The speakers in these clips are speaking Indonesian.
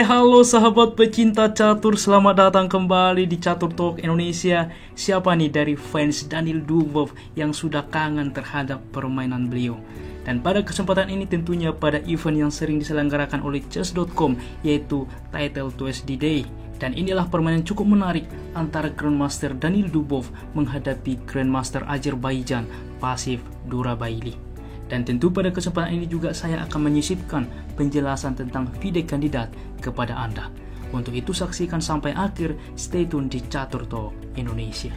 Halo sahabat pecinta catur, selamat datang kembali di Catur Talk Indonesia. Siapa nih dari fans Daniil Dubov yang sudah kangen terhadap permainan beliau? Dan pada kesempatan ini tentunya pada event yang sering diselenggarakan oleh Chess.com, yaitu Title to SD Day. Dan inilah permainan cukup menarik antara Grandmaster Daniil Dubov menghadapi Grandmaster Azerbaijan Pasif Durabaili. Dan tentu pada kesempatan ini juga saya akan menyisipkan penjelasan tentang FIDE kandidat kepada Anda. Untuk itu saksikan sampai akhir, stay tune di Catur Talk Indonesia.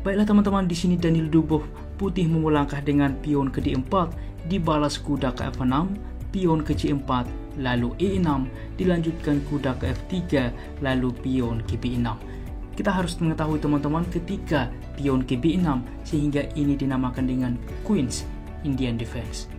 Baiklah teman-teman, di sini Daniil Dubov putih memulai langkah dengan pion ke D4, dibalas kuda ke F6, pion ke C4, lalu E6, dilanjutkan kuda ke F3, lalu pion ke B6. Kita harus mengetahui teman-teman ketika pion ke B6 sehingga ini dinamakan dengan Queen's Indian Defense.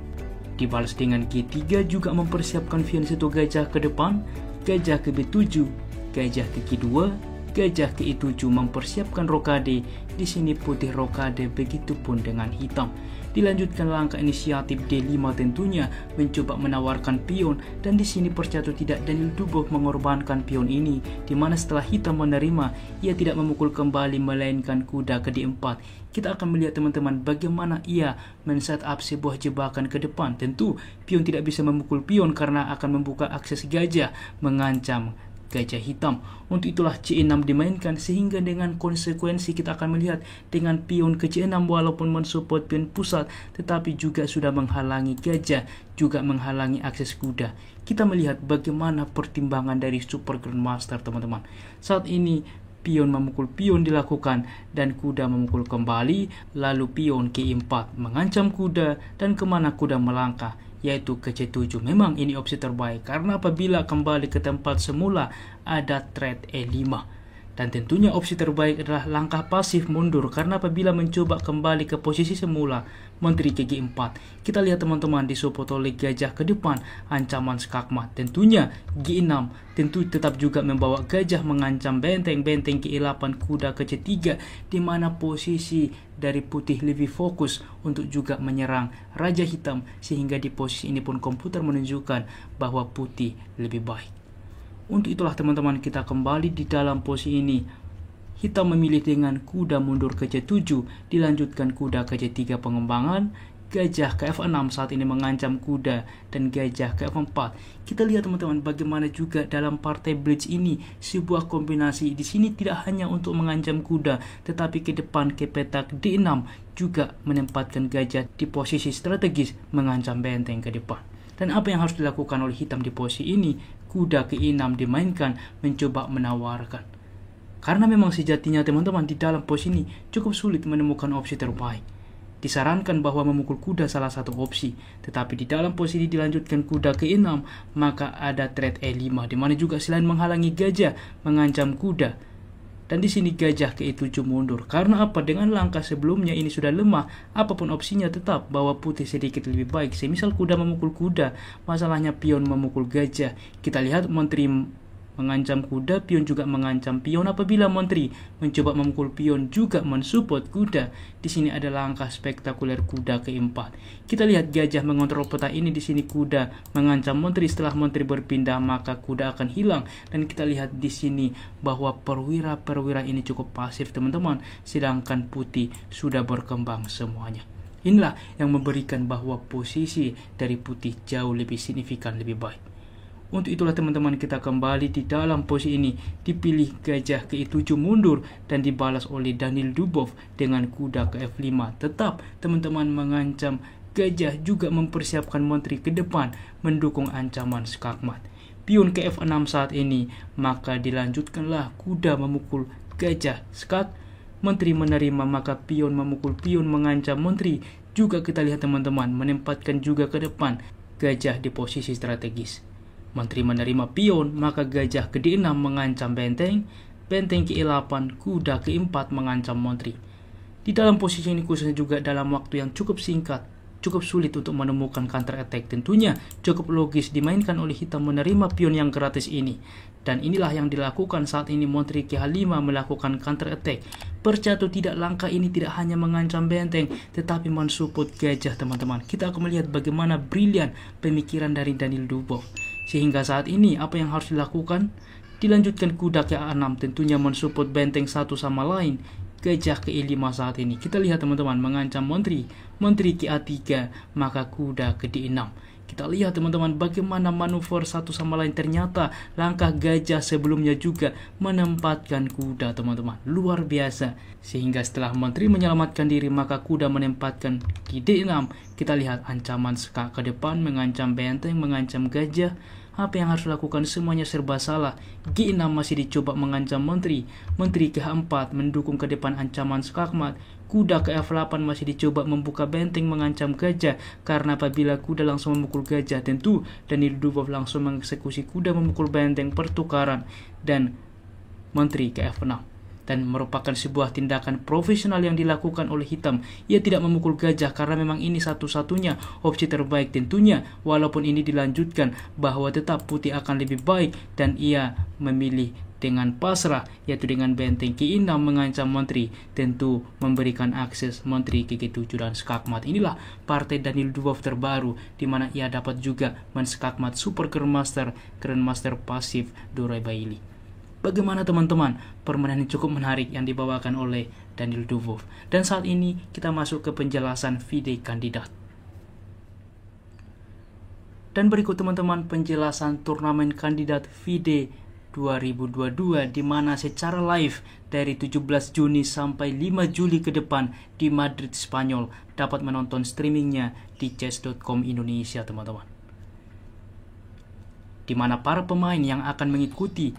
Dibalas dengan G3 juga mempersiapkan fianchetto gajah ke depan, gajah ke B7, gajah ke G2, gajah ke E7 mempersiapkan rokade. Di sini putih rokade, begitupun dengan hitam. Dilanjutkan langkah inisiatif D5 tentunya mencoba menawarkan pion, dan di sini percaya atau tidak Daniil Dubov mengorbankan pion ini, di mana setelah hitam menerima ia tidak memukul kembali melainkan kuda ke D4. Kita akan melihat teman-teman bagaimana ia men-set up sebuah jebakan ke depan. Tentu pion tidak bisa memukul pion karena akan membuka akses gajah mengancam gajah hitam. Untuk itulah C6 dimainkan, sehingga dengan konsekuensi kita akan melihat dengan pion ke C6 walaupun mensupport pion pusat tetapi juga sudah menghalangi gajah, juga menghalangi akses kuda. Kita melihat bagaimana pertimbangan dari Super Grandmaster teman-teman. Saat ini pion memukul pion dilakukan dan kuda memukul kembali, lalu pion ke E4 mengancam kuda dan kemana kuda melangkah, yaitu ke C7. Memang ini opsi terbaik karena apabila kembali ke tempat semula ada thread E5. Dan tentunya opsi terbaik adalah langkah pasif mundur karena apabila mencoba kembali ke posisi semula menteri ke G4. Kita lihat teman-teman disupport oleh gajah ke depan, ancaman skakmat. Tentunya G6 tentu tetap juga membawa gajah mengancam benteng ke E8, kuda ke C3, di mana posisi dari putih lebih fokus untuk juga menyerang raja hitam, sehingga di posisi ini pun komputer menunjukkan bahwa putih lebih baik. Untuk itulah teman-teman kita kembali di dalam posisi ini. Hitam memilih dengan kuda mundur ke C7, dilanjutkan kuda ke C3 pengembangan, gajah ke F6 saat ini mengancam kuda, dan gajah ke F4. Kita lihat teman-teman bagaimana juga dalam partai blitz ini sebuah kombinasi di sini tidak hanya untuk mengancam kuda, tetapi ke depan ke petak D6 juga menempatkan gajah di posisi strategis mengancam benteng ke depan. Dan apa yang harus dilakukan oleh hitam di posisi ini? Kuda ke E6 dimainkan, mencoba menawarkan. Karena memang sejatinya teman-teman di dalam posisi ini cukup sulit menemukan opsi terbaik. Disarankan bahwa memukul kuda salah satu opsi, tetapi di dalam posisi dilanjutkan kuda ke E6, maka ada thread E5, di mana juga selain menghalangi gajah, mengancam kuda. Dan di sini gajah ke E7 mundur. Karena apa? Dengan langkah sebelumnya ini sudah lemah. Apapun opsinya tetap bahwa putih sedikit lebih baik. Semisal kuda memukul kuda, masalahnya pion memukul gajah. Kita lihat menteri mengancam kuda, pion juga mengancam pion. Apabila menteri mencoba memukul pion juga mensupport kuda, di sini ada langkah spektakuler kuda ke E4. Kita lihat gajah mengontrol peta ini, di sini kuda mengancam menteri. Setelah menteri berpindah maka kuda akan hilang, dan kita lihat di sini bahwa perwira ini cukup pasif teman-teman, sedangkan putih sudah berkembang semuanya. Inilah yang memberikan bahwa posisi dari putih jauh lebih signifikan, lebih baik. Untuk itulah teman-teman kita kembali di dalam posisi ini, dipilih gajah ke E7 mundur dan dibalas oleh Daniil Dubov dengan kuda ke F5. Tetap teman-teman mengancam gajah, juga mempersiapkan menteri ke depan mendukung ancaman skakmat. Pion ke F6 saat ini, maka dilanjutkanlah kuda memukul gajah skak, menteri menerima maka pion memukul pion mengancam menteri. Juga kita lihat teman-teman menempatkan juga ke depan gajah di posisi strategis. Menteri menerima pion, maka gajah ke D6 mengancam benteng ke E8, kuda ke E4 mengancam menteri. Di dalam posisi ini khususnya juga dalam waktu yang cukup singkat, cukup sulit untuk menemukan counter attack. Tentunya cukup logis dimainkan oleh hitam menerima pion yang gratis ini. Dan inilah yang dilakukan saat ini Montri K5 melakukan counter attack. Percaya atau tidak, langkah ini tidak hanya mengancam benteng tetapi mensupport gajah teman-teman. Kita akan melihat bagaimana brilian pemikiran dari Daniel Dubois. Sehingga saat ini apa yang harus dilakukan? Dilanjutkan kuda ke A6, tentunya mensupport benteng satu sama lain. Gajah ke E5 saat ini. Kita lihat teman-teman mengancam Montri ke A3, maka kuda ke D6. Kita lihat teman-teman bagaimana manuver satu sama lain. Ternyata langkah gajah sebelumnya juga menempatkan kuda teman-teman. Luar biasa. Sehingga setelah Montri menyelamatkan diri maka kuda menempatkan di D6. Kita lihat ancaman skak ke depan, mengancam benteng, mengancam gajah. Apa yang harus dilakukan? Semuanya serba salah. G6 masih dicoba mengancam Montri ke H4 mendukung ke depan ancaman skakmat. Kuda ke F8 masih dicoba membuka benteng mengancam gajah, karena apabila kuda langsung memukul gajah tentu Daniel Dubois langsung mengeksekusi kuda memukul benteng pertukaran dan Montri ke F6. Dan merupakan sebuah tindakan profesional yang dilakukan oleh hitam. Ia tidak memukul gajah karena memang ini satu-satunya opsi terbaik tentunya. Walaupun ini dilanjutkan bahwa tetap putih akan lebih baik dan ia memilih dengan pasrah, yaitu dengan benteng K6 mengancam Montri, tentu memberikan akses Montri ke G7 dan skakmat. Inilah partai Daniel Dubois terbaru, di mana ia dapat juga menskakmat Super Grandmaster pasif Dorai Bailey. Bagaimana teman-teman? Permainan yang cukup menarik yang dibawakan oleh Daniel Dubois. Dan saat ini kita masuk ke penjelasan FIDE kandidat. Dan berikut teman-teman penjelasan turnamen kandidat FIDE 2022 di mana secara live dari 17 Juni sampai 5 Juli ke depan di Madrid, Spanyol, dapat menonton streamingnya di chess.com Indonesia teman-teman. Di mana para pemain yang akan mengikuti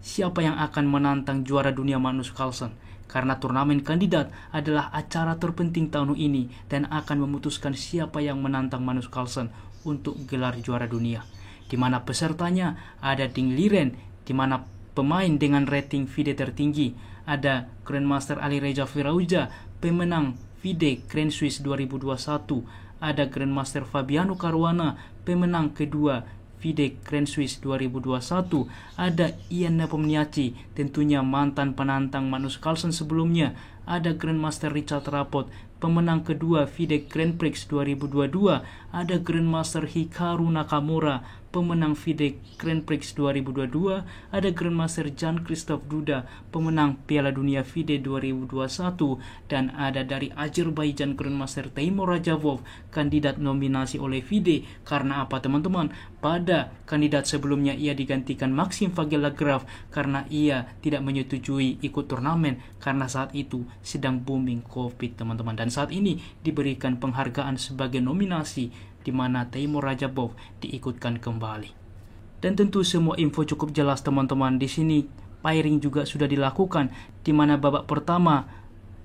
siapa yang akan menantang juara dunia Magnus Carlsen, karena turnamen kandidat adalah acara terpenting tahun ini dan akan memutuskan siapa yang menantang Magnus Carlsen untuk gelar juara dunia. Di mana pesertanya ada Ding Liren, di mana pemain dengan rating FIDE tertinggi, ada Grandmaster Ali Reza Firauja, pemenang FIDE Grand Swiss 2021, ada Grandmaster Fabiano Caruana, pemenang kedua FIDE Grand Swiss 2021, ada Ian Nepomniachtchi, tentunya mantan penantang Magnus Carlsen sebelumnya, ada Grandmaster Richard Rapport, pemenang kedua FIDE Grand Prix 2022, ada Grandmaster Hikaru Nakamura, pemenang FIDE Grand Prix 2022, ada Grandmaster Jan-Christophe Duda, pemenang Piala Dunia FIDE 2021, dan ada dari Azerbaijan Grandmaster Teimur Rajabov, kandidat nominasi oleh FIDE. Karena apa teman-teman? Pada kandidat sebelumnya ia digantikan Maxim Vagellagraf karena ia tidak menyetujui ikut turnamen karena saat itu sedang booming COVID teman-teman. Dan saat ini diberikan penghargaan sebagai nominasi di mana Teimur Rajabov diikutkan kembali. Dan tentu semua info cukup jelas teman-teman. Di sini pairing juga sudah dilakukan, di mana babak pertama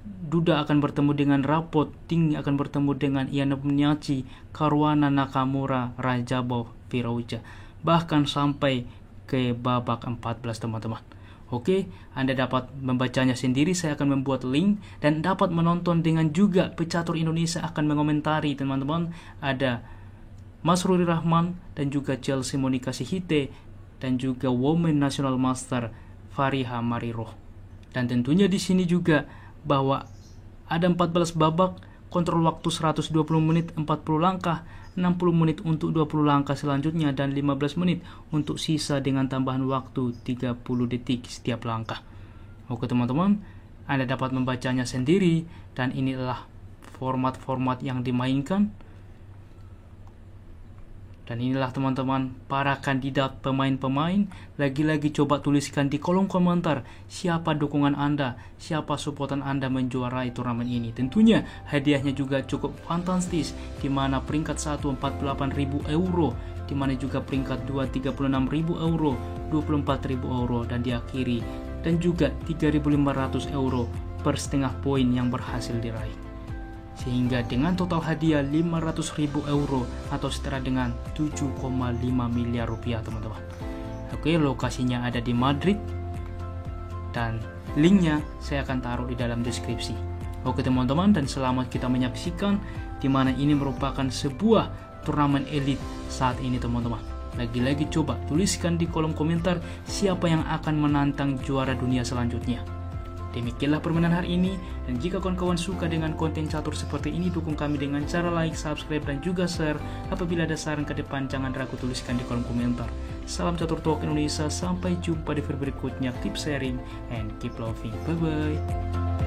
Duda akan bertemu dengan Rapport, Ding akan bertemu dengan Ian Nepomniachtchi, Caruana, Nakamura, Rajabov, Firauja, bahkan sampai ke babak 14 teman-teman. Oke, Anda dapat membacanya sendiri, saya akan membuat link dan dapat menonton dengan juga pecatur Indonesia akan mengomentari teman-teman. Ada Mas Ruri Rahman dan juga Chelsea Monica Sihite dan juga Women National Master Fariha Mariroh. Dan tentunya di sini juga bahwa ada 14 babak, kontrol waktu 120 menit 40 langkah, 60 menit untuk 20 langkah selanjutnya, dan 15 menit untuk sisa dengan tambahan waktu 30 detik setiap langkah. Oke teman-teman, Anda dapat membacanya sendiri dan inilah format-format yang dimainkan. Dan inilah teman-teman para kandidat pemain-pemain. Lagi-lagi coba tuliskan di kolom komentar siapa dukungan Anda, siapa supportan Anda menjuarai turnamen ini. Tentunya hadiahnya juga cukup fantastis, di mana peringkat 1 48.000 euro, di mana juga peringkat 2 36.000 euro, 24.000 euro, dan diakhiri dan juga 3.500 euro per setengah poin yang berhasil diraih. Sehingga dengan total hadiah 500.000 euro atau setara dengan 7,5 miliar rupiah teman-teman. Oke, lokasinya ada di Madrid dan linknya saya akan taruh di dalam deskripsi. Oke teman-teman, dan selamat kita menyaksikan di mana ini merupakan sebuah turnamen elit saat ini teman-teman. Lagi-lagi coba tuliskan di kolom komentar siapa yang akan menantang juara dunia selanjutnya. Demikianlah permainan hari ini, dan jika kawan-kawan suka dengan konten catur seperti ini, dukung kami dengan cara like, subscribe, dan juga share. Apabila ada saran ke depan, jangan ragu tuliskan di kolom komentar. Salam Catur Talk Indonesia, sampai jumpa di video berikutnya. Keep sharing and keep loving. Bye-bye.